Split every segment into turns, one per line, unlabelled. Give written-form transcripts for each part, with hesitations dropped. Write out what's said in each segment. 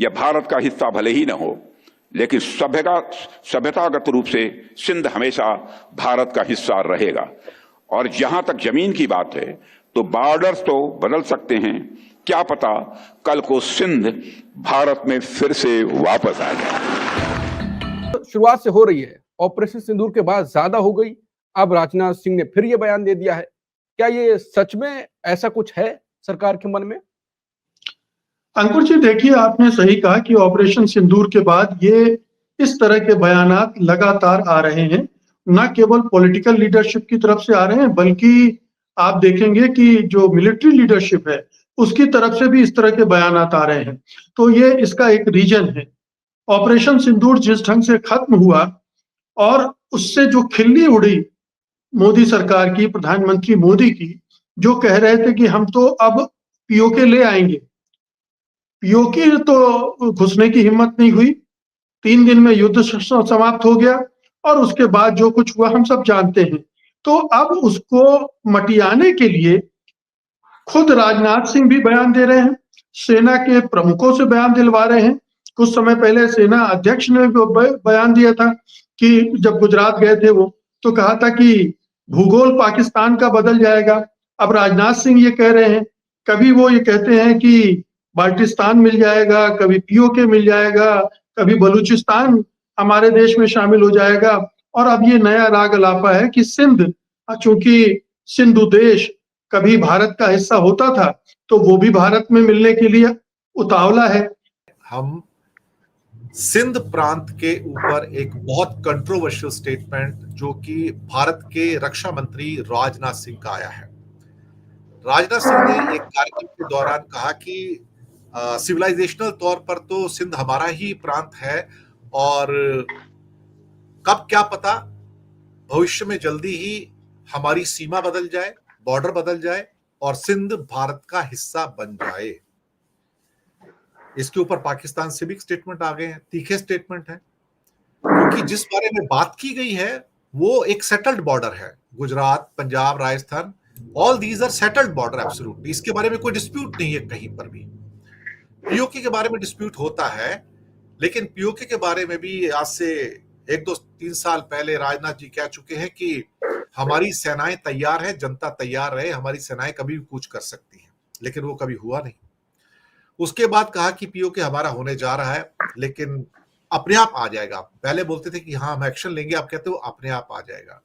यह भारत का हिस्सा भले ही न हो, लेकिन सभ्यतागत रूप से सिंध हमेशा भारत का हिस्सा रहेगा। और जहां तक जमीन की बात है तो बॉर्डर्स तो बदल सकते हैं, क्या पता कल को सिंध भारत में फिर से वापस आ जाए।
शुरुआत से हो रही है, ऑपरेशन सिंदूर के बाद ज्यादा हो गई। अब राजनाथ सिंह ने फिर ये बयान दे दिया है। क्या ये सच में ऐसा कुछ है सरकार के मन में?
अंकुर जी, देखिए, आपने सही कहा कि ऑपरेशन सिंदूर के बाद ये इस तरह के बयानात लगातार आ रहे हैं। न केवल पॉलिटिकल लीडरशिप की तरफ से आ रहे हैं, बल्कि आप देखेंगे कि जो मिलिट्री लीडरशिप है उसकी तरफ से भी इस तरह के बयानात आ रहे हैं। तो ये इसका एक रीजन है। ऑपरेशन सिंदूर जिस ढंग से खत्म हुआ और उससे जो खिल्ली उड़ी मोदी सरकार की, प्रधानमंत्री मोदी की, जो कह रहे थे कि हम तो अब पीओके ले आएंगे, पीओके तो घुसने की हिम्मत नहीं हुई। 3 दिन में युद्ध समाप्त हो गया और उसके बाद जो कुछ हुआ हम सब जानते हैं। तो अब उसको मटियाने के लिए खुद राजनाथ सिंह भी बयान दे रहे हैं, सेना के प्रमुखों से बयान दिलवा रहे हैं। कुछ समय पहले सेना अध्यक्ष ने बयान दिया था कि जब गुजरात गए थे वो, तो कहा था कि भूगोल पाकिस्तान का बदल जाएगा। अब राजनाथ सिंह ये कह रहे हैं, कभी वो ये कहते हैं कि बाल्टिस्तान मिल जाएगा, कभी पीओके मिल जाएगा, कभी बलूचिस्तान हमारे देश में शामिल हो जाएगा। और अब ये नया राग अलापा है कि सिंध, चूंकि सिंधु देश कभी भारत का हिस्सा होता था, तो वो भी भारत में मिलने के लिए उतावला है।
हम सिंध प्रांत के ऊपर एक बहुत कंट्रोवर्शियल स्टेटमेंट जो कि भारत के रक्षा मंत्री राजनाथ सिंह का आया है। राजनाथ सिंह ने एक कार्यक्रम के दौरान कहा कि सिविलाइजेशनल तौर पर तो सिंध हमारा ही प्रांत है और कब क्या पता भविष्य में जल्दी ही हमारी सीमा बदल जाए, बॉर्डर बदल जाए और सिंध भारत का हिस्सा बन जाए। इसके ऊपर पाकिस्तान से भी स्टेटमेंट आ गए हैं, तीखे स्टेटमेंट है, क्योंकि जिस बारे में बात की गई है वो एक सेटल्ड बॉर्डर है। Gujarat, Punjab, Rajasthan, all these are settled border absolutely. इसके बारे में कोई डिस्प्यूट नहीं है कहीं पर भी। पीओके के बारे में डिस्प्यूट होता है, लेकिन पीओके के बारे में भी आज से 1-2-3 साल पहले राजनाथ जी कह चुके हैं कि हमारी सेनाएं तैयार है, जनता तैयार रहे, हमारी सेनाएं कभी भी कूच कर सकती हैं, लेकिन वो कभी हुआ नहीं। उसके बाद कहा कि पीओके हमारा होने जा रहा है, लेकिन अपने आप आ जाएगा। पहले बोलते थे कि हाँ हम एक्शन लेंगे, आप कहते हो अपने आप आ जाएगा।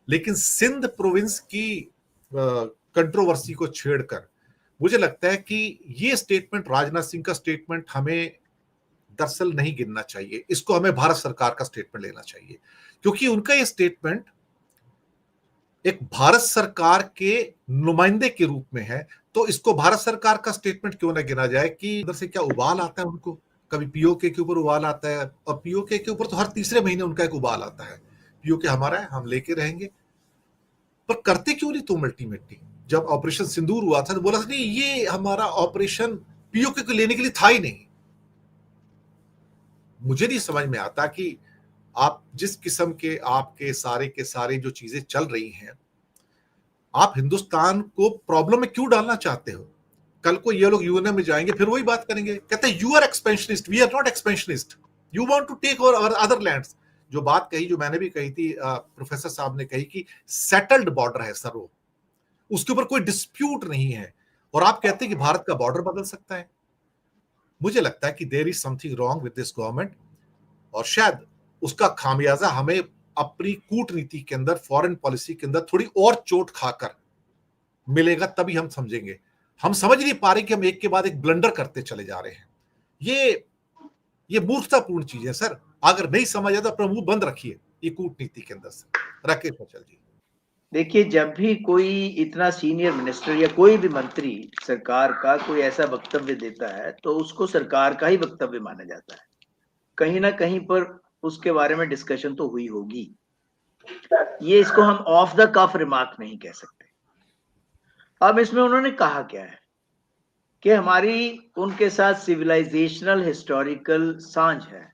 लेकिन सिंध प्रोविंस की कंट्रोवर्सी को छेड़कर मुझे लगता है कि ये स्टेटमेंट, राजनाथ सिंह का स्टेटमेंट, हमें दरअसल नहीं गिनना चाहिए। इसको हमें भारत सरकार का स्टेटमेंट लेना चाहिए, क्योंकि उनका ये स्टेटमेंट एक भारत सरकार के नुमाइंदे के रूप में है। तो इसको भारत सरकार का स्टेटमेंट क्यों ना गिना जाए कि इधर से क्या उबाल आता है उनको, कभी पीओके के ऊपर उबाल आता है, और पीओके के ऊपर तो हर तीसरे महीने उनका एक उबाल आता है, पीओके हमारा है, हम लेके रहेंगे। पर करते क्यों नहीं तुम अल्टीमेटली? जब ऑपरेशन सिंदूर हुआ था तो बोला था नहीं ये हमारा ऑपरेशन पीओके को लेने के लिए था ही नहीं। मुझे नहीं समझ में आता कि आप जिस किस्म के आपके सारे के सारे जो चीजें चल रही हैं, आप हिंदुस्तान को प्रॉब्लम में क्यों डालना चाहते हो? कल को ये लोग यूएनए में जाएंगे, फिर वही बात करेंगे, कहते हैं you are expansionist, we are not expansionist, you want to take over other lands. जो बात कही, जो मैंने भी कही थी, प्रोफेसर साहब ने कही कि सेटल्ड बॉर्डर है सर, वो उसके ऊपर कोई डिस्प्यूट नहीं है, और आप कहते हैं कि भारत का बॉर्डर बदल सकता है। मुझे लगता है कि there is something wrong with this government, और शायद उसका खामियाजा हमें अपनी कूटनीति के अंदर, फॉरेन पॉलिसी के अंदर थोड़ी और चोट खाकर मिलेगा, तभी हम समझेंगे। हम समझ नहीं पा रहे कि हम एक के बाद एक ब्लंडर करते चले जा रहे हैं। ये मूर्खतापूर्ण चीज है सर। अगर नहीं समझ आता अपना मुंह बंद रखिए ये कूटनीति के अंदर से। राकेश मिश्रा जी।
देखिए, जब भी कोई इतना सीनियर मिनिस्टर या कोई भी मंत्री सरकार का कोई ऐसा वक्तव्य देता है तो उसको सरकार का ही वक्तव्य माना जाता है। कहीं ना कहीं पर उसके बारे में डिस्कशन तो हुई होगी। ये इसको हम ऑफ द कफ रिमार्क नहीं कह सकते। अब इसमें उन्होंने कहा क्या है कि हमारी उनके साथ सिविलाइजेशनल हिस्टोरिकल सांझ है।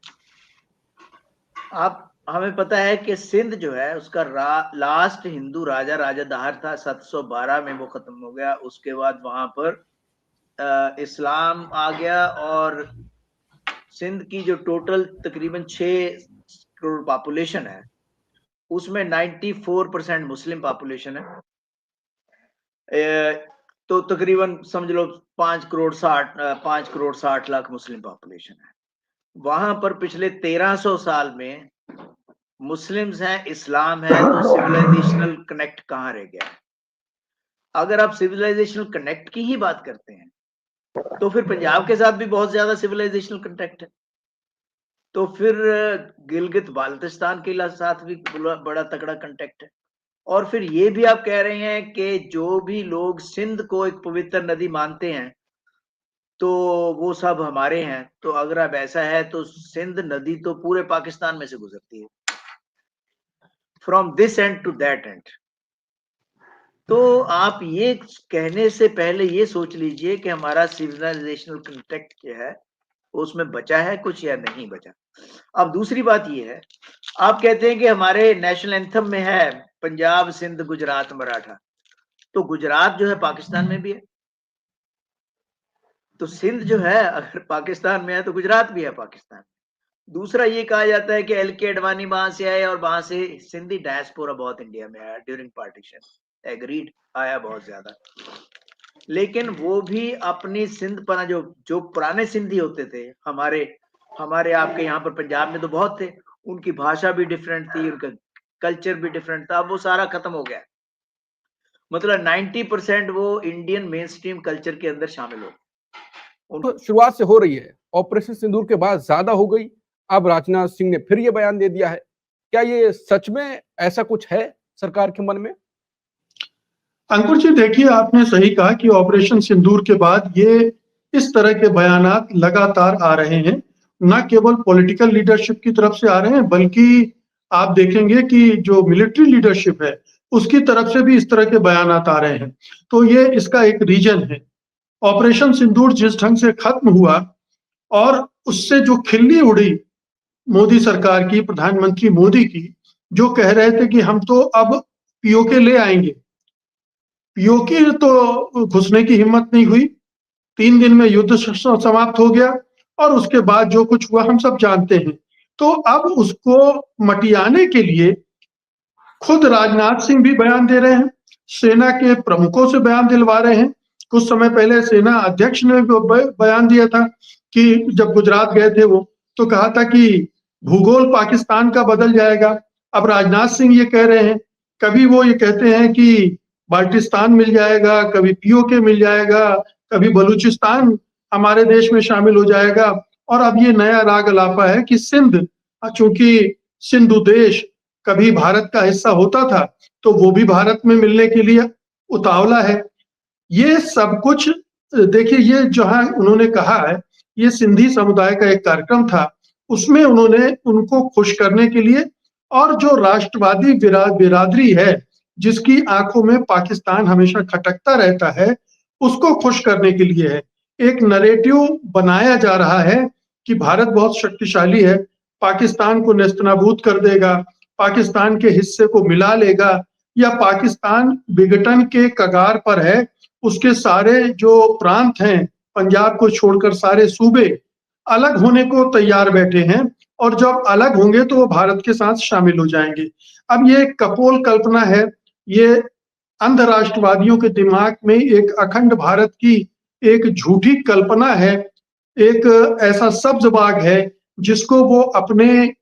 आप हमें पता है कि सिंध जो है उसका लास्ट हिंदू राजा राजा दाहर था, 712 में वो खत्म हो गया। उसके बाद वहां पर इस्लाम आ गया और सिंध की जो टोटल तकरीबन 6 करोड़ पॉपुलेशन है, उसमें 94% मुस्लिम पॉपुलेशन है। तो तकरीबन समझ लो 5 करोड़ 60 लाख मुस्लिम पॉपुलेशन है। वहां पर पिछले 1300 साल में मुस्लिम्स हैं, इस्लाम है, तो सिविलाइजेशनल कनेक्ट कहाँ रह गया है? अगर आप सिविलाइजेशनल कनेक्ट की ही बात करते हैं तो फिर पंजाब के साथ भी बहुत ज्यादा सिविलाइजेशनल कनेक्ट है, तो फिर गिलगित बाल्टिस्तान के साथ भी बड़ा तगड़ा कांटेक्ट है। और फिर ये भी आप कह रहे हैं कि जो भी लोग सिंध को एक पवित्र नदी मानते हैं तो वो सब हमारे हैं। तो अगर अब ऐसा है तो सिंध नदी तो पूरे पाकिस्तान में से गुजरती है, from this end to that end. तो आप ये कहने से पहले ये सोच लीजिए कि हमारा सिविलाइजेशनल कांटेक्ट क्या है, उसमें बचा है कुछ या नहीं बचा। अब दूसरी बात ये है, आप कहते हैं कि हमारे नेशनल एंथम में है पंजाब सिंध गुजरात मराठा, तो गुजरात जो है पाकिस्तान में भी है, तो सिंध जो है अगर पाकिस्तान में है तो गुजरात भी है पाकिस्तान में। दूसरा ये कहा जाता है कि एल.के. अडवाणी वहां से आए और वहां से सिंधी डायस्पोरा बहुत इंडिया में आया ड्यूरिंग पार्टीशन, एग्रीड, आया बहुत ज्यादा। लेकिन वो भी अपनी सिंध पर जो पुराने सिंधी होते थे, हमारे आपके यहाँ पर पंजाब में तो बहुत थे, उनकी भाषा भी डिफरेंट थी, उनका कल्चर भी डिफरेंट था, वो सारा खत्म हो गया। मतलब 90% वो इंडियन मेन स्ट्रीम कल्चर के अंदर शामिल हो।
तो शुरुआत से हो रही है, ऑपरेशन सिंदूर के बाद ज्यादा हो गई, अब राजनाथ सिंह ने फिर ये बयान दे दिया है। क्या ये सच में ऐसा कुछ है सरकार के मन में?
अंकुर जी, देखिए आपने सही कहा कि ऑपरेशन सिंदूर के बाद ये इस तरह के बयानात लगातार आ रहे हैं। न केवल पॉलिटिकल लीडरशिप की तरफ से आ रहे हैं, बल्कि आप देखेंगे कि जो मिलिट्री लीडरशिप है उसकी तरफ से भी इस तरह के बयानात आ रहे हैं। तो ये इसका एक रीजन है। ऑपरेशन सिंदूर जिस ढंग से खत्म हुआ और उससे जो खिल्ली उड़ी मोदी सरकार की, प्रधानमंत्री मोदी की, जो कह रहे थे कि हम तो अब पीओके ले आएंगे, पीओके तो घुसने की हिम्मत नहीं हुई। 3 दिन में युद्ध समाप्त हो गया और उसके बाद जो कुछ हुआ हम सब जानते हैं। तो अब उसको मटियाने के लिए खुद राजनाथ सिंह भी बयान दे रहे हैं, सेना के प्रमुखों से बयान दिलवा रहे हैं। कुछ समय पहले सेना अध्यक्ष ने बयान दिया था कि जब गुजरात गए थे वो, तो कहा था कि भूगोल पाकिस्तान का बदल जाएगा। अब राजनाथ सिंह ये कह रहे हैं, कभी वो ये कहते हैं कि बाल्टिस्तान मिल जाएगा, कभी पीओके मिल जाएगा, कभी बलूचिस्तान हमारे देश में शामिल हो जाएगा, और अब ये नया राग अलापा है कि सिंध, चूंकि सिंधु देश कभी भारत का हिस्सा होता था तो वो भी भारत में मिलने के लिए उतावला है। ये सब कुछ देखिए, ये जो है उन्होंने कहा है, ये सिंधी समुदाय का एक कार्यक्रम था, उसमें उन्होंने उनको खुश करने के लिए, और जो राष्ट्रवादी बिरादरी है जिसकी आंखों में पाकिस्तान हमेशा खटकता रहता है, उसको खुश करने के लिए है। एक नरेटिव बनाया जा रहा है कि भारत बहुत शक्तिशाली है, पाकिस्तान को नेस्तनाबूद कर देगा, पाकिस्तान के हिस्से को मिला लेगा, या पाकिस्तान विघटन के कगार पर है, उसके सारे जो प्रांत हैं, पंजाब को छोड़कर सारे सूबे अलग होने को तैयार बैठे हैं, और जब अलग होंगे तो वो भारत के साथ शामिल हो जाएंगे। अब ये कपोल कल्पना है, ये अंध राष्ट्रवादियों के दिमाग में एक अखंड भारत की एक झूठी कल्पना है, एक ऐसा सब्ज बाग है जिसको वो अपने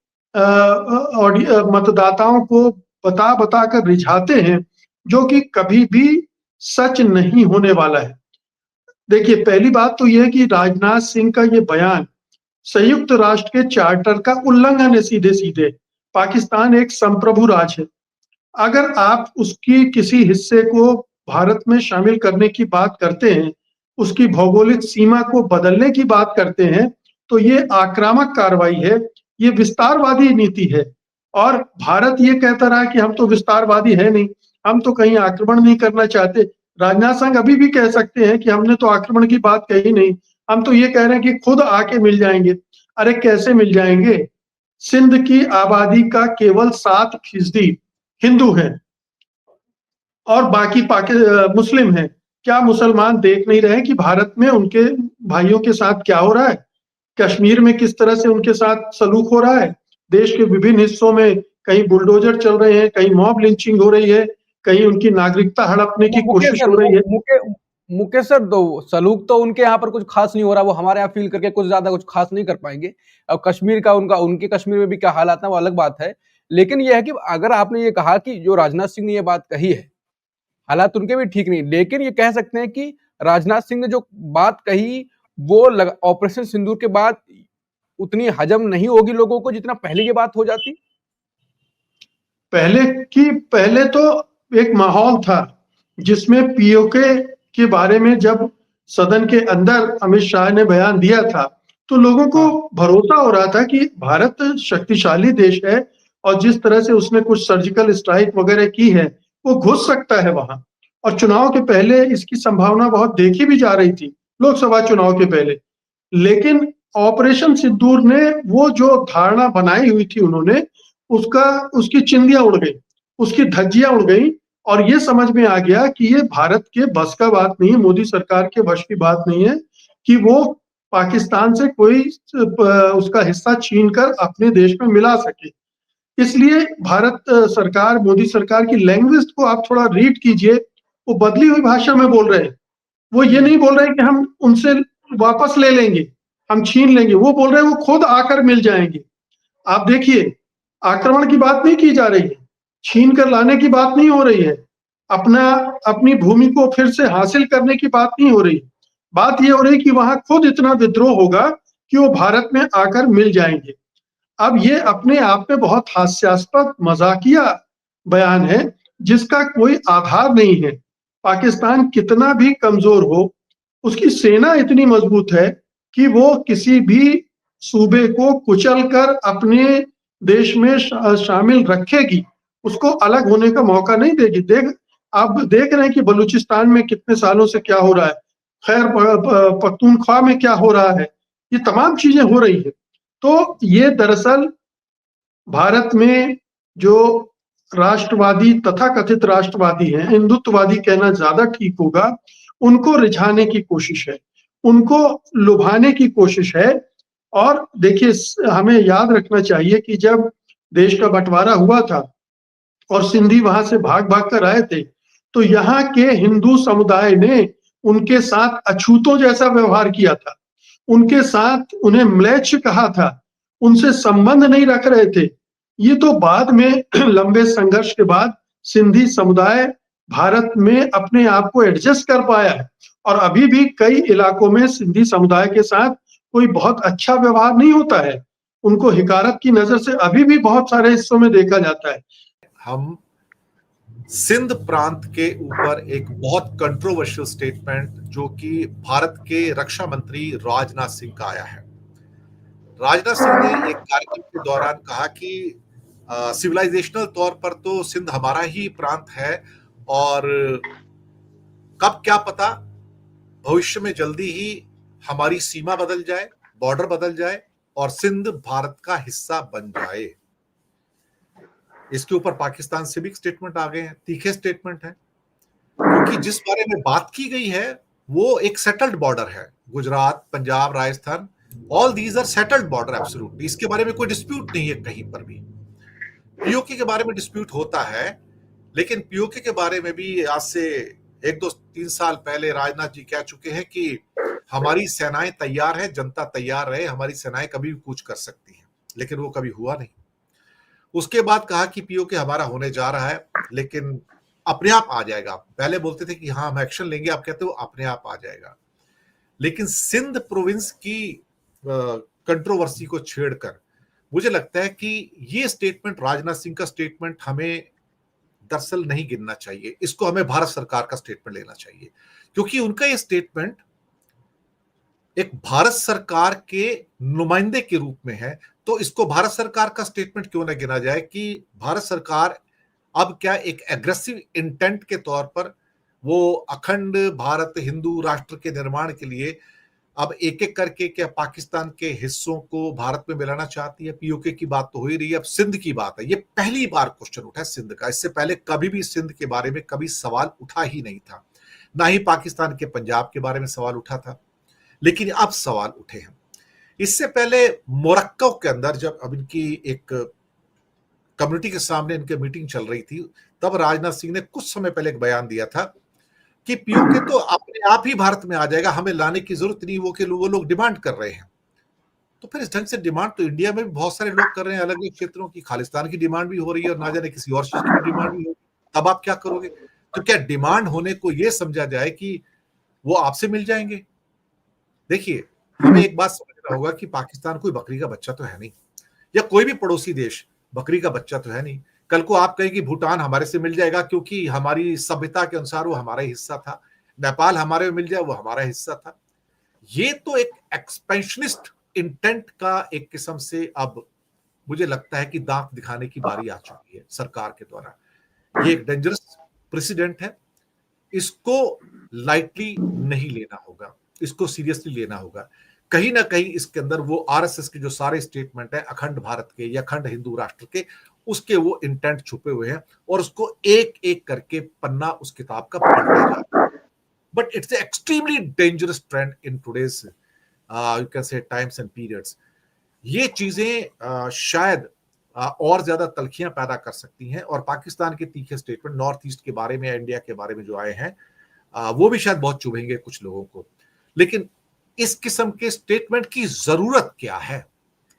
मतदाताओं को बता बता कर रिझाते हैं, जो कि कभी भी सच नहीं होने वाला है। देखिए, पहली बात तो यह है कि राजनाथ सिंह का ये बयान संयुक्त राष्ट्र के चार्टर का उल्लंघन है सीधे सीधे। पाकिस्तान एक संप्रभु राज्य है। अगर आप उसकी किसी हिस्से को भारत में शामिल करने की बात करते हैं, उसकी भौगोलिक सीमा को बदलने की बात करते हैं, तो ये आक्रामक कार्रवाई है, ये विस्तारवादी नीति है। और भारत ये कहता रहा कि हम तो विस्तारवादी है नहीं, हम तो कहीं आक्रमण नहीं करना चाहते। राजनाथ सिंह अभी भी कह सकते हैं कि हमने तो आक्रमण की बात कही नहीं, हम तो ये कह रहे हैं कि खुद आके मिल जाएंगे। अरे कैसे मिल जाएंगे? सिंध की आबादी का केवल 7% हिंदू है और बाकी मुस्लिम है। क्या मुसलमान देख नहीं रहे कि भारत में उनके भाइयों के साथ क्या हो रहा है? कश्मीर में किस तरह से उनके साथ सलूक हो रहा है, देश के विभिन्न हिस्सों में कहीं बुलडोजर चल रहे हैं, कहीं मॉब लिंचिंग हो रही है, कहीं उनकी नागरिकता हड़पने की
मुकेश
कोशिश
सर
हो रही है।
मुकेश सर, तो सलूक तो उनके यहाँ पर कुछ खास नहीं हो रहा, वो हमारे यहाँ फील करके कुछ ज्यादा कुछ खास नहीं कर पाएंगे। अब कश्मीर का उनके कश्मीर में भी क्या हालात है वो अलग बात है। लेकिन यह है कि अगर आपने ये कहा कि जो राजनाथ सिंह ने ये बात कही है, हालात उनके भी ठीक नहीं, लेकिन ये कह सकते हैं कि राजनाथ सिंह ने जो बात कही वो ऑपरेशन सिंदूर के बाद उतनी हजम नहीं होगी लोगों को जितना पहले ये बात हो जाती।
पहले तो एक माहौल था जिसमें पीओके के बारे में जब सदन के अंदर अमित शाह ने बयान दिया था तो लोगों को भरोसा हो रहा था कि भारत शक्तिशाली देश है और जिस तरह से उसने कुछ सर्जिकल स्ट्राइक वगैरह की है वो घुस सकता है वहां। और चुनाव के पहले इसकी संभावना बहुत देखी भी जा रही थी, लोकसभा चुनाव के पहले। लेकिन ऑपरेशन सिंदूर ने वो जो धारणा बनाई हुई थी उन्होंने, उसकी चिंदियां उड़ गई, उसकी धज्जियां उड़ गई और ये समझ में आ गया कि ये भारत के बस का बात नहीं है, मोदी सरकार के वश की बात नहीं है कि वो पाकिस्तान से कोई उसका हिस्सा छीन कर अपने देश में मिला सके। इसलिए भारत सरकार, मोदी सरकार की लैंग्वेज को आप थोड़ा रीड कीजिए, वो बदली हुई भाषा में बोल रहे हैं। वो ये नहीं बोल रहे हैं कि हम उनसे वापस ले लेंगे, हम छीन लेंगे, वो बोल रहे हैं वो खुद आकर मिल जाएंगे। आप देखिए, आक्रमण की बात नहीं की जा रही है, छीन कर लाने की बात नहीं हो रही है, अपनी भूमि को फिर से हासिल करने की बात नहीं हो रही। बात ये हो रही कि वहां खुद इतना विद्रोह होगा कि वो भारत में आकर मिल जाएंगे। अब ये अपने आप में बहुत हास्यास्पद मजाकिया बयान है जिसका कोई आधार नहीं है। पाकिस्तान कितना भी कमजोर हो, उसकी सेना इतनी मजबूत है कि वो किसी भी सूबे को कुचल कर अपने देश में शामिल रखेगी, उसको अलग होने का मौका नहीं देगी। आप देख रहे हैं कि बलूचिस्तान में कितने सालों से क्या हो रहा है, खैर पख्तूनख्वा में क्या हो रहा है, ये तमाम चीजें हो रही है। तो ये दरअसल भारत में जो राष्ट्रवादी, तथाकथित राष्ट्रवादी हैं, हिंदुत्ववादी कहना ज्यादा ठीक होगा, उनको रिझाने की कोशिश है, उनको लुभाने की कोशिश है। और देखिए, हमें याद रखना चाहिए कि जब देश का बंटवारा हुआ था और सिंधी वहां से भाग भाग कर आए थे तो यहाँ के हिंदू समुदाय ने उनके साथ अछूतों जैसा व्यवहार किया था, उनके साथ उन्हें म्लेच्छ कहा था, उनसे संबंध नहीं रख रहे थे। ये तो बाद में लंबे संघर्ष के बाद सिंधी समुदाय भारत में अपने आप को एडजस्ट कर पाया है और अभी भी कई इलाकों में सिंधी समुदाय के साथ कोई बहुत अच्छा व्यवहार नहीं होता है, उनको हिकारत की नजर से अभी भी बहुत सारे हिस्सों में देखा जाता है।
हम सिंध प्रांत के ऊपर एक बहुत कंट्रोवर्शियल स्टेटमेंट जो कि भारत के रक्षा मंत्री राजनाथ सिंह का आया है। राजनाथ सिंह ने एक कार्यक्रम के दौरान कहा कि सिविलाइजेशनल तौर पर तो सिंध हमारा ही प्रांत है और कब क्या पता भविष्य में जल्दी ही हमारी सीमा बदल जाए, बॉर्डर बदल जाए और सिंध भारत का हिस्सा बन जाए। इसके ऊपर पाकिस्तान से भी स्टेटमेंट आ गए हैं, तीखे स्टेटमेंट है, क्योंकि जिस बारे में बात की गई है वो एक सेटल्ड बॉर्डर है। Gujarat, Punjab, Rajasthan, all these are settled border absolutely. इसके बारे में कोई डिस्प्यूट नहीं है कहीं पर भी। पीओके के बारे में डिस्प्यूट होता है, लेकिन पीओके के बारे में भी आज से 1-2-3 साल पहले राजनाथ जी कह चुके हैं कि हमारी सेनाएं तैयार है, जनता तैयार रहे, हमारी सेनाएं कभी भी कूच कर सकती हैं, लेकिन वो कभी हुआ नहीं। उसके बाद कहा कि पीओके हमारा होने जा रहा है लेकिन अपने आप आ जाएगा। पहले बोलते थे कि हाँ हम एक्शन लेंगे, आप कहते हो अपने आप आ जाएगा। लेकिन सिंध प्रोविंस की कंट्रोवर्सी को छेड़कर मुझे लगता है कि ये स्टेटमेंट, राजनाथ सिंह का स्टेटमेंट, हमें दरअसल नहीं गिनना चाहिए। इसको हमें भारत सरकार का स्टेटमेंट लेना चाहिए, क्योंकि उनका ये स्टेटमेंट एक भारत सरकार के नुमाइंदे के रूप में है। तो इसको भारत सरकार का स्टेटमेंट क्यों ना गिना जाए कि भारत सरकार अब क्या एक एग्रेसिव इंटेंट के तौर पर वो अखंड भारत हिंदू राष्ट्र के निर्माण के लिए अब एक एक करके क्या पाकिस्तान के हिस्सों को भारत में मिलाना चाहती है। पीओके की बात तो हो ही रही है, अब सिंध की बात है। ये पहली बार क्वेश्चन उठा है सिंध का, इससे पहले कभी भी सिंध के बारे में कभी सवाल उठा ही नहीं था, ना ही पाकिस्तान के पंजाब के बारे में सवाल उठा था, लेकिन अब सवाल उठे हैं। इससे पहले मोरक्को के अंदर जब अब इनकी एक कम्युनिटी के सामने इनके मीटिंग चल रही थी, तब राजनाथ सिंह ने कुछ समय पहले एक बयान दिया था कि पीओके तो अपने आप ही भारत में आ जाएगा, हमें लाने की जरूरत नहीं, वो लोग डिमांड कर रहे हैं। तो फिर इस ढंग से डिमांड तो इंडिया में भी बहुत सारे लोग कर रहे हैं, अलग अलग क्षेत्रों की। खालिस्तान की डिमांड भी हो रही है और ना जाने किसी और चीज की भी डिमांड भी हो रही है। तब आप क्या करोगे? तो क्या डिमांड होने को यह समझा जाए कि वो आपसे मिल जाएंगे? देखिए, हमें एक बात समझना होगा कि पाकिस्तान कोई बकरी का बच्चा तो है नहीं, या कोई भी पड़ोसी देश बकरी का बच्चा तो है नहीं। कल को आप कहें कि भूटान हमारे से मिल जाएगा क्योंकि हमारी सभ्यता के अनुसार वो हमारा हिस्सा था, नेपाल हमारे में मिल जाए वो हमारा हिस्सा था। ये तो एक एक्सपेंशनिस्ट इंटेंट का एक किस्म से अब मुझे लगता है कि दांत दिखाने की बारी आ चुकी है सरकार के द्वारा। ये एक डेंजरस प्रेसिडेंट है, इसको लाइटली नहीं लेना होगा, इसको सीरियसली लेना होगा। कहीं ना कहीं इसके अंदर वो आरएसएस के जो सारे स्टेटमेंट है अखंड भारत के या अखंड हिंदू राष्ट्र के, उसके वो इंटेंट छुपे हुए हैं और उसको एक एक करके पन्ना उस किताब का पलटा जा रहा है। But it's extremely dangerous trend in today's you can say times and periods. ये चीजें शायद और ज्यादा तलखियां पैदा कर सकती हैं, और पाकिस्तान के तीखे स्टेटमेंट नॉर्थ ईस्ट के बारे में, इंडिया के बारे में जो आए हैं, वो भी शायद बहुत चुभेंगे कुछ लोगों को। लेकिन इस किस्म के स्टेटमेंट की जरूरत क्या है?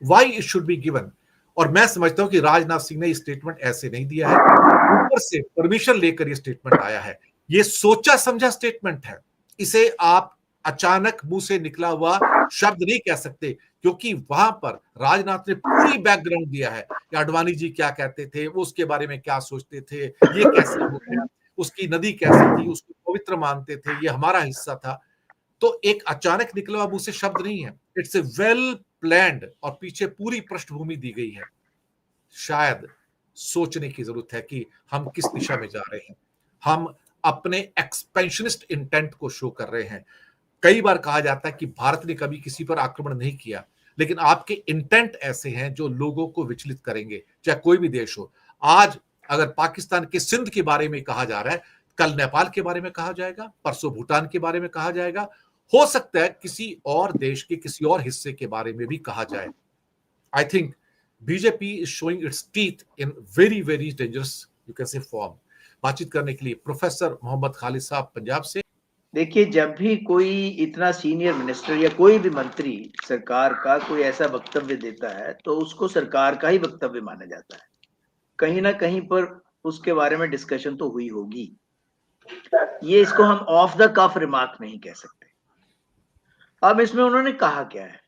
Why it should be given? और मैं समझता हूं कि राजनाथ सिंह ने ये स्टेटमेंट ऐसे नहीं दिया है, ऊपर से परमिशन लेकर ये स्टेटमेंट आया है। ये सोचा समझा स्टेटमेंट है, इसे आप अचानक मुंह से निकला हुआ शब्द नहीं कह सकते, क्योंकि वहां पर राजनाथ ने पूरी बैकग्राउंड दिया है कि अडवाणी जी क्या कहते थे, वो उसके बारे में क्या सोचते थे, ये कैसे हो गया, उसकी नदी कैसी थी, उसको पवित्र मानते थे, ये हमारा हिस्सा था। तो एक अचानक निकला हुआ मुंह से शब्द नहीं है, इट्स ए वेल प्लान्ड, और पीछे पूरी पृष्ठभूमि दी गई है। शायद सोचने की जरूरत है कि हम किस दिशा में जा रहे हैं। हम अपने एक्सपेंशनिस्ट इंटेंट को शो कर रहे हैं। कई बार कहा जाता है कि भारत ने कभी किसी पर आक्रमण नहीं किया, लेकिन आपके इंटेंट ऐसे हैं जो लोगों को विचलित करेंगे, चाहे कोई भी देश हो। आज अगर पाकिस्तान के सिंध के बारे में कहा जा रहा है, कल नेपाल के बारे में कहा जाएगा, परसों भूटान के बारे में कहा जाएगा, हो सकता है किसी और देश के किसी और हिस्से के बारे में भी कहा जाए। I think BJP is showing it's teeth in very very dangerous you can say form. बातचीत करने के लिए प्रोफेसर मोहम्मद खालिद साहब पंजाब से।
देखिए, जब भी कोई इतना सीनियर मिनिस्टर या कोई भी मंत्री सरकार का कोई ऐसा वक्तव्य देता है, तो उसको सरकार का ही वक्तव्य माना जाता है। कहीं ना कहीं पर उसके बारे में डिस्कशन तो हुई होगी। ये इसको हम ऑफ द कफ रिमार्क नहीं कह सकते। अब इसमें उन्होंने कहा क्या है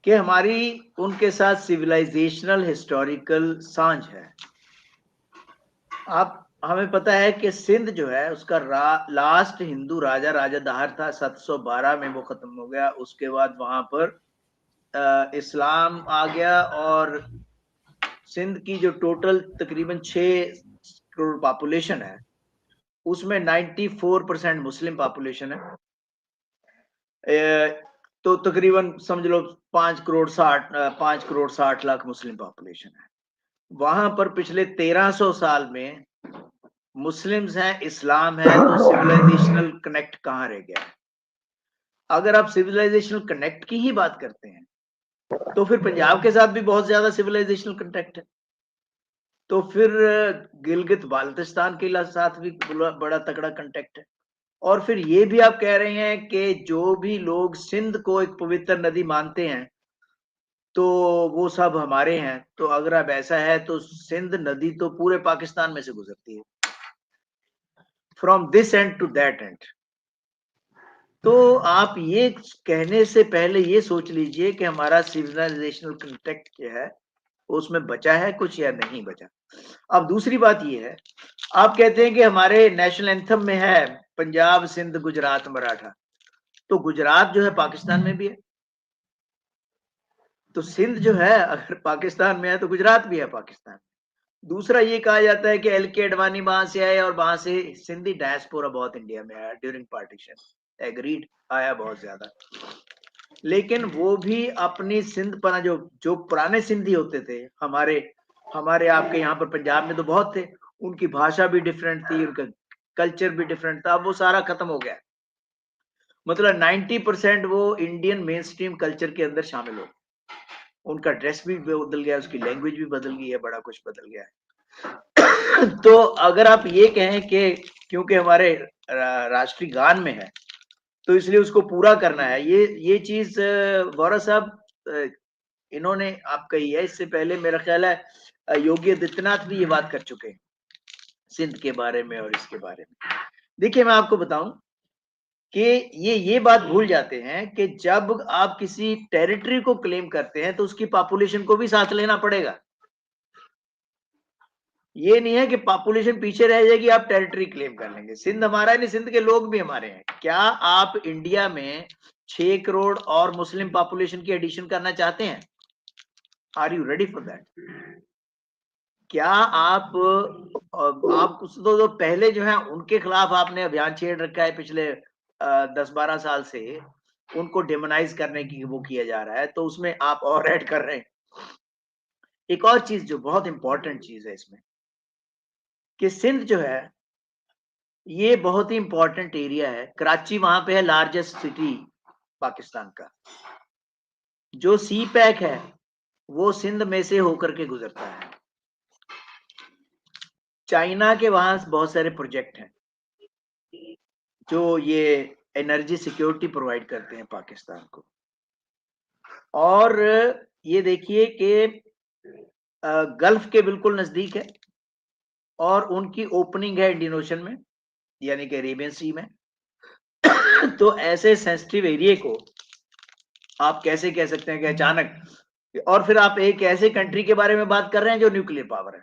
कि हमारी उनके साथ सिविलाइजेशनल हिस्टोरिकल सांझ है। आप हमें पता है कि सिंध जो है उसका लास्ट हिंदू राजा राजा दाहर था, 712 में वो खत्म हो गया। उसके बाद वहां पर इस्लाम आ गया, और सिंध की जो टोटल तकरीबन 6 करोड़ पॉपुलेशन है, उसमें 94% मुस्लिम पॉपुलेशन है। तो तकरीबन समझ लो 5 करोड़ 60 लाख मुस्लिम पॉपुलेशन है। वहां पर पिछले 1300 साल में मुस्लिम्स हैं, इस्लाम है, तो सिविलाइजेशनल कनेक्ट कहाँ रह गया है? अगर आप सिविलाइजेशनल कनेक्ट की ही बात करते हैं, तो फिर पंजाब के साथ भी बहुत ज्यादा सिविलाइजेशनल कनेक्ट है। तो फिर गिलगित बाल्टिस्तान के साथ भी बड़ा तगड़ा कांटेक्ट है। और फिर ये भी आप कह रहे हैं कि जो भी लोग सिंध को एक पवित्र नदी मानते हैं, तो वो सब हमारे हैं। तो अगर अब ऐसा है, तो सिंध नदी तो पूरे पाकिस्तान में से गुजरती है, from this end to that end. तो आप ये कहने से पहले ये सोच लीजिए कि हमारा सिविलाइजेशनल कांटेक्ट क्या है, उसमें बचा है कुछ या नहीं बचा। अब दूसरी बात ये है, आप कहते हैं कि हमारे नेशनल एंथम में है पंजाब सिंध गुजरात मराठा, तो गुजरात जो है पाकिस्तान में भी है, तो सिंध जो है अगर पाकिस्तान में है तो गुजरात भी है पाकिस्तान। दूसरा ये कहा जाता है कि एल.के. अडवाणी वहां से आए और वहां से सिंधी डायस्पोरा बहुत इंडिया में आया ड्यूरिंग पार्टीशन, एग्रीड, आया बहुत ज्यादा। लेकिन वो भी अपनी सिंध पर जो पुराने सिंधी होते थे, हमारे आपके यहाँ पर पंजाब में तो बहुत थे, उनकी भाषा भी डिफरेंट थी, उनका कल्चर भी डिफरेंट था, वो सारा खत्म हो गया। मतलब 90% वो इंडियन मेन स्ट्रीम कल्चर के अंदर शामिल हो, उनका ड्रेस भी बदल गया, उसकी लैंग्वेज भी बदल गई है, बड़ा कुछ बदल गया है। तो अगर आप ये कहें कि क्योंकि हमारे राष्ट्रीय गान में है तो इसलिए उसको पूरा करना है, ये चीज वोरा साहब इन्होंने आप कही है। इससे पहले मेरा ख्याल है योगी आदित्यनाथ भी ये बात कर चुके हैं सिंध के बारे में और इसके बारे में। देखिए मैं आपको बताऊं कि ये बात भूल जाते हैं कि जब आप किसी टेरिटरी को क्लेम करते हैं तो उसकी पॉपुलेशन को भी साथ लेना पड़ेगा। ये नहीं है कि पॉपुलेशन पीछे रह जाएगी आप टेरिटरी क्लेम कर लेंगे। सिंध हमारा है, नहीं सिंध के लोग भी हमारे हैं। क्या आप इंडिया में 6 करोड़ और मुस्लिम पॉपुलेशन की एडिशन करना चाहते हैं? Are you ready for that? क्या आप तो पहले जो है उनके खिलाफ आपने अभियान छेड़ रखा है पिछले 10-12 साल से, उनको डेमोनाइज करने की वो किया जा रहा है, तो उसमें आप और ऐड कर रहे हैं। एक और चीज जो बहुत इंपॉर्टेंट चीज है इसमें कि सिंध जो है ये बहुत ही इंपॉर्टेंट एरिया है। कराची वहां पे है लार्जेस्ट सिटी पाकिस्तान का। जो सी पैक है वो सिंध में से होकर के गुजरता है। चाइना के वहां बहुत सारे प्रोजेक्ट हैं जो ये एनर्जी सिक्योरिटी प्रोवाइड करते हैं पाकिस्तान को। और ये देखिए कि गल्फ के बिल्कुल नजदीक है और उनकी ओपनिंग है इंडियन ओशन में, यानी कि अरेबियन सी में। तो ऐसे सेंसिटिव एरिया को आप कैसे कह सकते हैं कि अचानक, और फिर आप एक ऐसे कंट्री के बारे में बात कर रहे हैं जो न्यूक्लियर पावर है।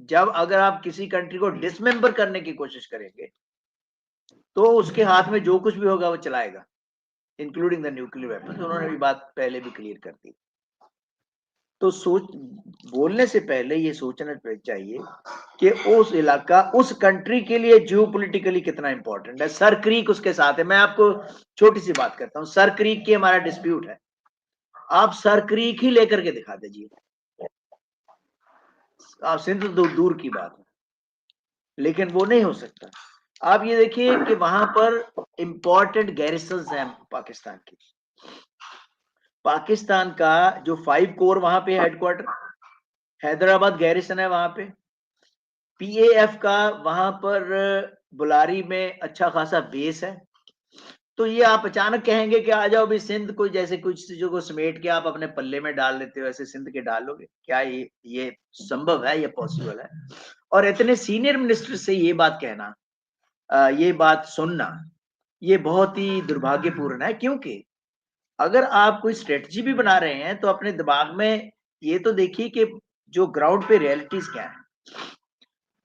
जब अगर आप किसी कंट्री को डिसमेंबर करने की कोशिश करेंगे तो उसके हाथ में जो कुछ भी होगा वो चलाएगा, इंक्लूडिंग द न्यूक्लियर वेपन। उन्होंने भी बात पहले भी क्लियर कर दी। तो बोलने से पहले ये सोचना चाहिए कि उस इलाका, उस कंट्री के लिए जियोपॉलिटिकली कितना इंपॉर्टेंट है। सर क्रीक उसके साथ है। मैं आपको छोटी सी बात करता हूँ, सर क्रीक की हमारा डिस्प्यूट है। आप सर क्रीक ही लेकर के दिखा दीजिए, आप सिंध दूर की बात है, लेकिन वो नहीं हो सकता। आप ये देखिए कि वहां पर इंपॉर्टेंट गैरिसन्स हैं पाकिस्तान की। पाकिस्तान का जो 5 कोर वहां पे हेडक्वार्टर, हैदराबाद गैरिसन है वहां पे। पीएएफ का वहां पर बुलारी में अच्छा खासा बेस है। तो ये आप अचानक कहेंगे कि आ जाओ भी सिंध को, जैसे कुछ चीजों को समेट के आप अपने पल्ले में डाल लेते हो, ऐसे सिंध के डालोगे? क्या ये संभव है? ये पॉसिबल है? और इतने सीनियर मिनिस्टर से ये बात कहना, ये बात सुनना, ये बहुत ही दुर्भाग्यपूर्ण है। क्योंकि अगर आप कोई स्ट्रेटजी भी बना रहे हैं तो अपने दिमाग में ये तो देखिए कि जो ग्राउंड पे रियलिटीज क्या है।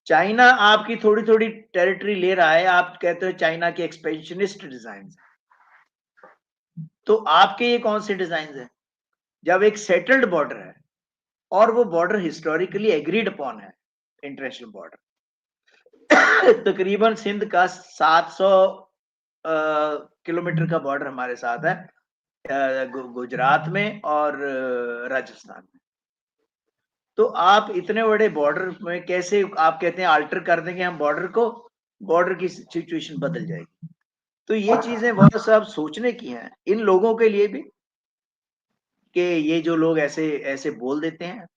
चाइना आपकी थोड़ी थोड़ी टेरिटरी ले रहा है, आप कहते हो चाइना के एक्सपेंशनिस्ट डिजाइन। तो आपके ये कौन से डिजाइन है? जब एक सेटल्ड बॉर्डर है और वो बॉर्डर हिस्टोरिकली एग्रीड अपॉन है, इंटरनेशनल बॉर्डर। तकरीबन सिंध का 700 किलोमीटर का बॉर्डर हमारे साथ है, गुजरात में और राजस्थान में। तो आप इतने बड़े बॉर्डर में कैसे आप कहते हैं अल्टर कर देंगे हम बॉर्डर को, बॉर्डर की सिचुएशन बदल जाएगी। तो ये चीजें बहुत सब सोचने की हैं इन लोगों के लिए भी, कि ये जो लोग ऐसे ऐसे बोल देते हैं,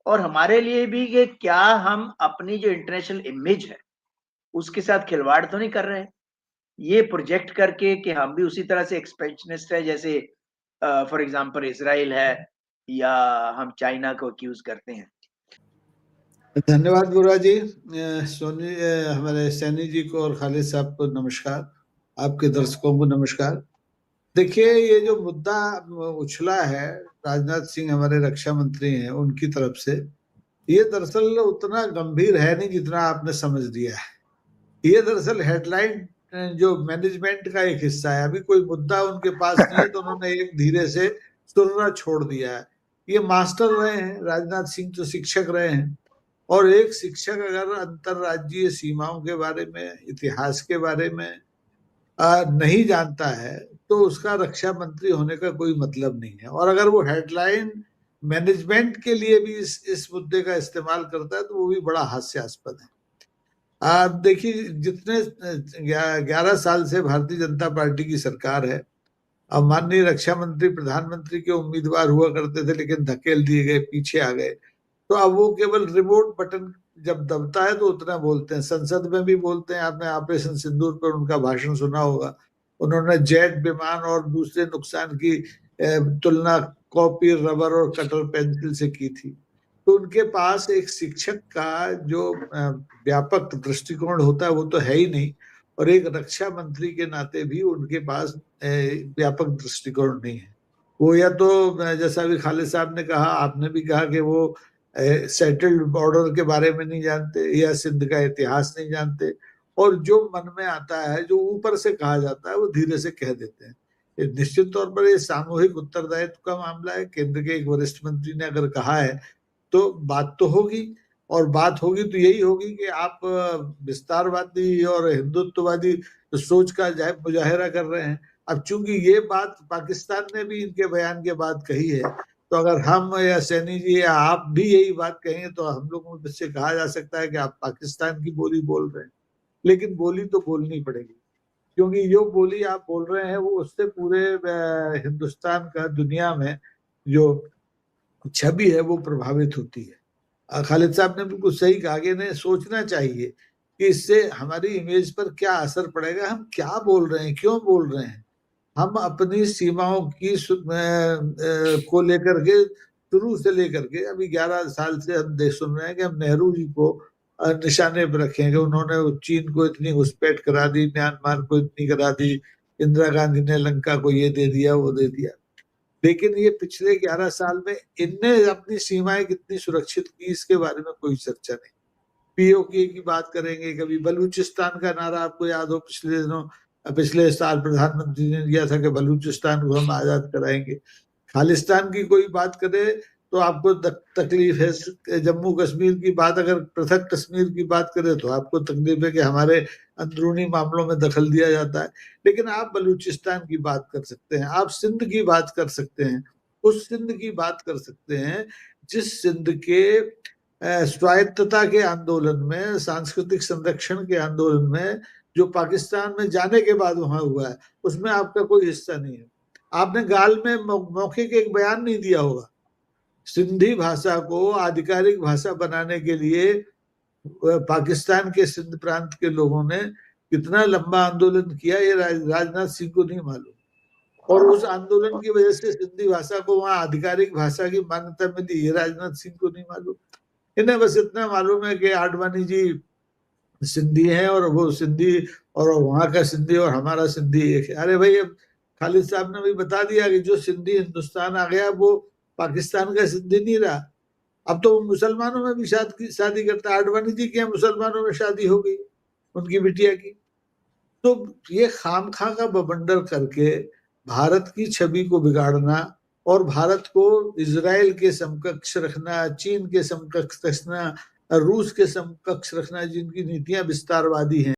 और हमारे लिए भी कि क्या हम अपनी जो इंटरनेशनल इमेज है उसके साथ खिलवाड़ तो नहीं कर रहे हैं ये प्रोजेक्ट करके कि हम भी उसी तरह से एक्सपेंशनिस्ट है जैसे फॉर एग्जांपल इसराइल है, या हम चाइना को अक्यूज करते हैं।
धन्यवाद बुरा जी। सोनी हमारे सैनी जी को और खालिद साहब को नमस्कार, आपके दर्शकों को नमस्कार। देखिए ये जो मुद्दा उछला है, राजनाथ सिंह हमारे रक्षा मंत्री हैं, उनकी तरफ से, ये दरअसल उतना गंभीर है नहीं जितना आपने समझ लिया है। ये दरअसल हेडलाइन जो मैनेजमेंट का एक हिस्सा है। अभी कोई मुद्दा उनके पास नहीं है तो उन्होंने एक धीरे से सुनना छोड़ दिया है। ये मास्टर रहे हैं, राजनाथ सिंह तो शिक्षक रहे हैं, और एक शिक्षक अगर अंतरराज्यीय सीमाओं के बारे में, इतिहास के बारे में नहीं जानता है तो उसका रक्षा मंत्री होने का कोई मतलब नहीं है। और अगर वो हेडलाइन मैनेजमेंट के लिए भी इस मुद्दे का इस्तेमाल करता है तो वो भी बड़ा हास्यास्पद है। आप देखिए, जितने 11 साल से भारतीय जनता पार्टी की सरकार है, अब माननीय रक्षा मंत्री प्रधानमंत्री के उम्मीदवार हुआ करते थे, लेकिन धकेल दिए गए, पीछे आ गए। तो अब वो केवल रिमोट बटन जब दबता है तो उतना बोलते हैं। संसद में भी बोलते हैं, आपने ऑपरेशन सिंदूर पर उनका भाषण सुना होगा। उन्होंने जेट विमान और दूसरे नुकसान की तुलना कॉपी, रबर और कटर पेंसिल से की थी। तो उनके पास एक शिक्षक का जो व्यापक दृष्टिकोण होता है वो तो है ही नहीं, और एक रक्षा मंत्री के नाते भी उनके पास व्यापक दृष्टिकोण नहीं है। वो या तो जैसा अभी खालिद साहब ने कहा, आपने भी कहा कि वो सेटल्ड बॉर्डर के बारे में नहीं जानते या सिंध का इतिहास नहीं जानते, और जो मन में आता है, जो ऊपर से कहा जाता है, वो धीरे से कह देते हैं। निश्चित तौर पर ये सामूहिक उत्तरदायित्व का मामला है। केंद्र के एक वरिष्ठ मंत्री ने अगर कहा है तो बात तो होगी, और बात होगी तो यही होगी कि आप विस्तारवादी और हिंदुत्ववादी सोच का मुजाहिरा कर रहे हैं। अब चूंकि ये बात पाकिस्तान ने भी इनके बयान के बाद कही है, तो अगर हम या सैनी जी या आप भी यही बात कहेंगे तो हम लोगों से कहा जा सकता है कि आप पाकिस्तान की बोली बोल रहे हैं। लेकिन बोली तो बोलनी पड़ेगी, क्योंकि जो बोली आप बोल रहे हैं वो उससे पूरे हिंदुस्तान का दुनिया में जो छवि है वो प्रभावित होती है। खालिद साहब ने बिल्कुल सही कहा कि इन्हें सोचना चाहिए कि इससे हमारी इमेज पर क्या असर पड़ेगा, हम क्या बोल रहे हैं, क्यों बोल रहे हैं। हम अपनी सीमाओं की को लेकर के, शुरू से लेकर के अभी 11 साल से हम सुन रहे हैं कि हम नेहरू जी को निशाने पर रखेंगे। उन्होंने चीन को इतनी घुसपैठ करा दी, म्यांमार को इतनी करा दी, इंदिरा गांधी ने लंका को ये दे दिया, वो दे दिया। लेकिन ये पिछले 11 साल में इनने अपनी सीमाएं कितनी सुरक्षित की, इसके बारे में कोई चर्चा नहीं। पीओके की बात करेंगे, कभी बलूचिस्तान का नारा आपको याद हो, पिछले साल प्रधानमंत्री ने दिया था कि बलूचिस्तान को हम आजाद कराएंगे। खालिस्तान की कोई बात करे तो आपको तकलीफ है। जम्मू कश्मीर की बात, अगर पृथक कश्मीर की बात करें तो आपको तकलीफ है कि हमारे अंदरूनी मामलों में दखल दिया जाता है। लेकिन आप बलूचिस्तान की बात कर सकते हैं, आप सिंध की बात कर सकते हैं, उस सिंध की बात कर सकते हैं जिस सिंध के स्वायत्तता के आंदोलन में, सांस्कृतिक संरक्षण के आंदोलन में, जो पाकिस्तान में जाने के बाद वहां हुआ है, उसमें आपका कोई हिस्सा नहीं है। आपने गाल में मौके के एक बयान नहीं दिया होगा। सिंधी भाषा को आधिकारिक भाषा बनाने के लिए पाकिस्तान के सिंध प्रांत के लोगों ने कितना लंबा आंदोलन किया, ये राजनाथ सिंह को नहीं मालूम। और उस आंदोलन की वजह से सिंधी भाषा को वहां आधिकारिक भाषा की मान्यता मिली, ये राजनाथ सिंह को नहीं मालूम। इन्हें बस इतना मालूम है कि आडवाणी जी सिंधी हैं और वो सिंधी, और वहां का सिंधी और हमारा सिंधी एक है। अरे भाई, अब खालिद साहब ने भी बता दिया कि जो सिंधी हिंदुस्तान आ गया वो पाकिस्तान का सिंधी नहीं रहा। अब तो वो मुसलमानों में भी शादी करता है। आडवाणी जी के मुसलमानों में शादी हो गई उनकी बिटिया की। तो ये खामखा का बवंडर करके भारत की छवि को बिगाड़ना और भारत को इजराइल के समकक्ष रखना, चीन के समकक्ष रखना, रूस के समकक्ष रखना, जिनकी नीतियां विस्तारवादी हैं,